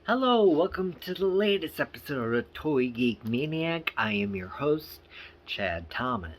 Hello, welcome to the latest episode of Toy Geek Maniac. I am your host, Chad Thomas.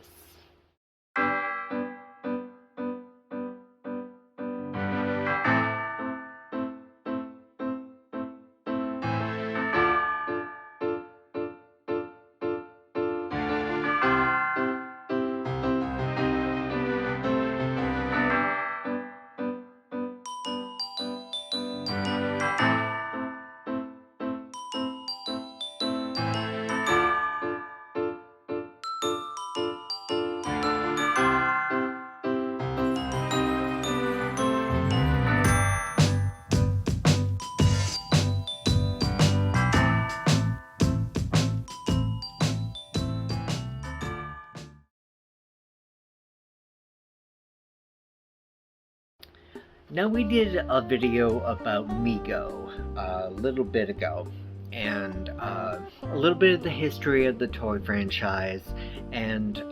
Now, we did a video about Mego a little bit ago, and a little bit of the history of the toy franchise, and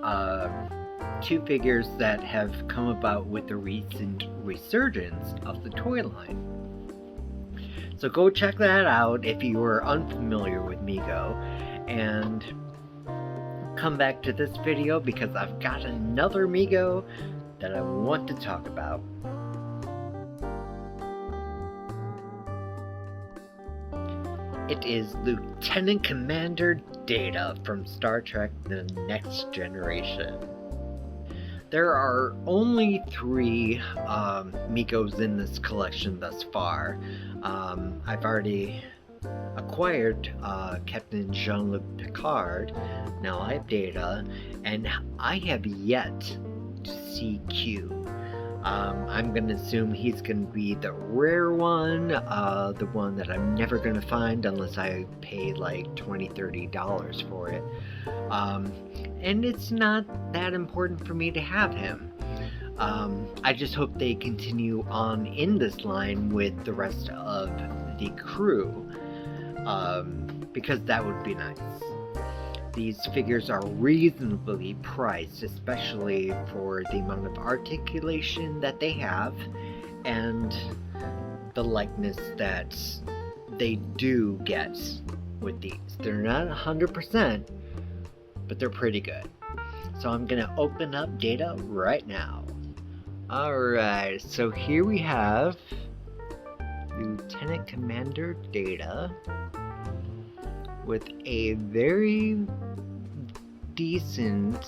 two figures that have come about with the recent resurgence of the toy line. So go check that out if you are unfamiliar with Mego, and come back to this video because I've got another Mego that I want to talk about. It is Lieutenant Commander Data from Star Trek The Next Generation. There are only 3 Megos in this collection thus far. I've already acquired Captain Jean-Luc Picard, now I have Data, and I have yet to see Q. I'm gonna assume he's gonna be the rare one, the one that I'm never gonna find unless I pay like $20-$30 for it. And it's not that important for me to have him. I just hope they continue on in this line with the rest of the crew, because that would be nice. These figures are reasonably priced, especially for the amount of articulation that they have and the likeness that they do get with these. They're not 100%, but they're pretty good. So I'm gonna open up Data right now. Alright, so here we have Lieutenant Commander Data with a very decent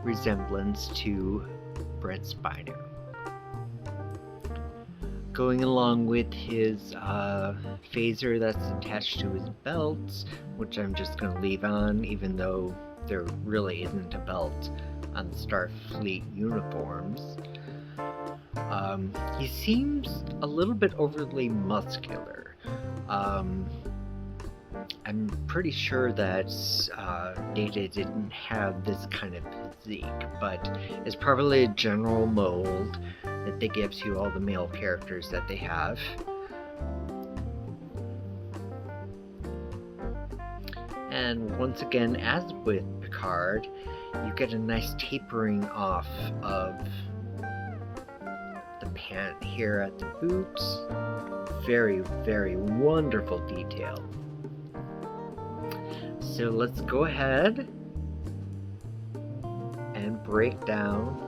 resemblance to Brent Spiner. Going along with his phaser that's attached to his belt, which I'm just going to leave on, even though there really isn't a belt on the Starfleet uniforms. He seems a little bit overly muscular. I'm pretty sure that Data didn't have this kind of physique, but it's probably a general mold that they give to all the male characters that they have. And once again, as with Picard, you get a nice tapering off of the pant here at the boots. Very, very wonderful detail. So let's go ahead and break down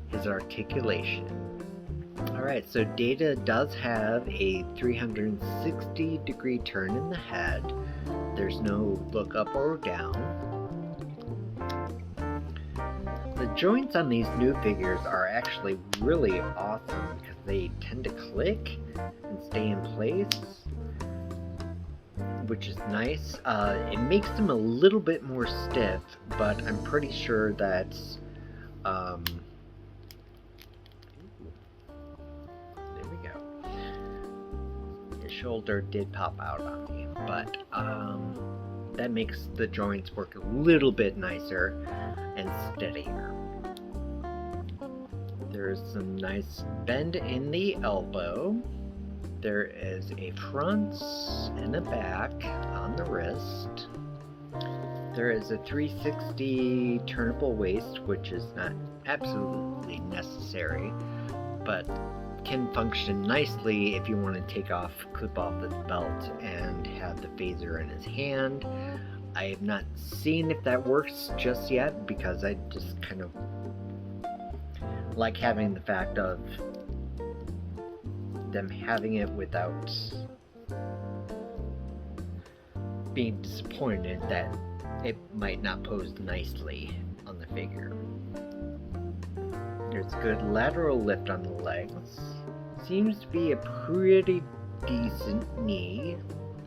his articulation. Alright, so Data does have a 360-degree turn in the head. There's no look up or down. The joints on these new figures are actually really awesome because they tend to click and stay in place, which is nice. It makes them a little bit more stiff, but I'm pretty sure that there we go. His shoulder did pop out on me, but that makes the joints work a little bit nicer and steadier. There's some nice bend in the elbow. There is a front and a back on the wrist. There is a 360 turnable waist, which is not absolutely necessary, but can function nicely if you want to clip off the belt and have the phaser in his hand. I have not seen if that works just yet, because I just kind of like having the fact of them having it without being disappointed that it might not pose nicely on the figure. There's good lateral lift on the legs. Seems to be a pretty decent knee.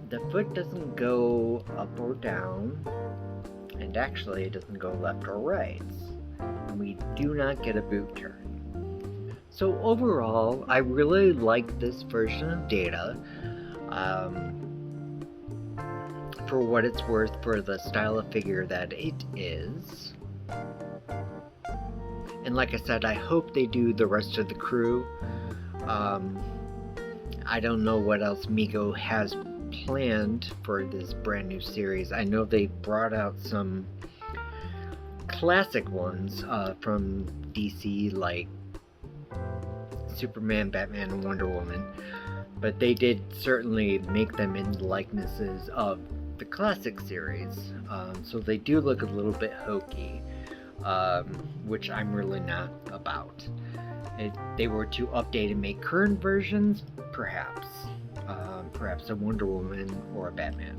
The foot doesn't go up or down, and actually it doesn't go left or right. And we do not get a boot turn. So overall, I really like this version of Data. For what it's worth, for the style of figure that it is. And like I said, I hope they do the rest of the crew. I don't know what else Mego has planned for this brand new series. I know they brought out some classic ones from DC, like Superman, Batman, and Wonder Woman, but they did certainly make them in likenesses of the classic series, so they do look a little bit hokey, which I'm really not about. If they were to update and make current versions, perhaps a Wonder Woman or a Batman.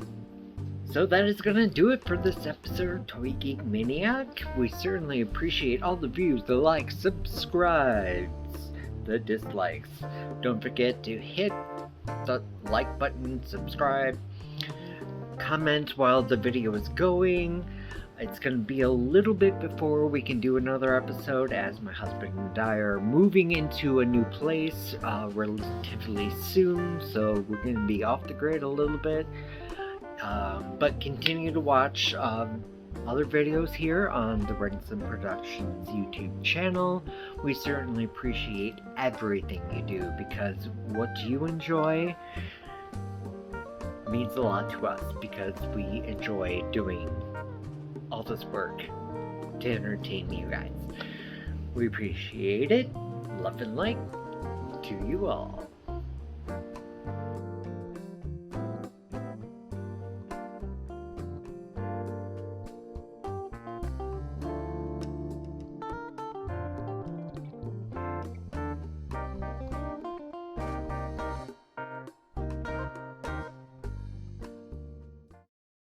So that is gonna do it for this episode of Toy Geek Maniac. We certainly appreciate all the views, the likes, subscribes, the dislikes. Don't forget to hit the like button, subscribe, comment while the video is going. It's going to be a little bit before we can do another episode, as my husband and I are moving into a new place relatively soon, so we're going to be off the grid a little bit. But continue to watch other videos here on the Redson Productions YouTube channel. We certainly appreciate everything you do, because what you enjoy means a lot to us, because we enjoy doing all this work to entertain you guys. We appreciate it. Love and light to you all.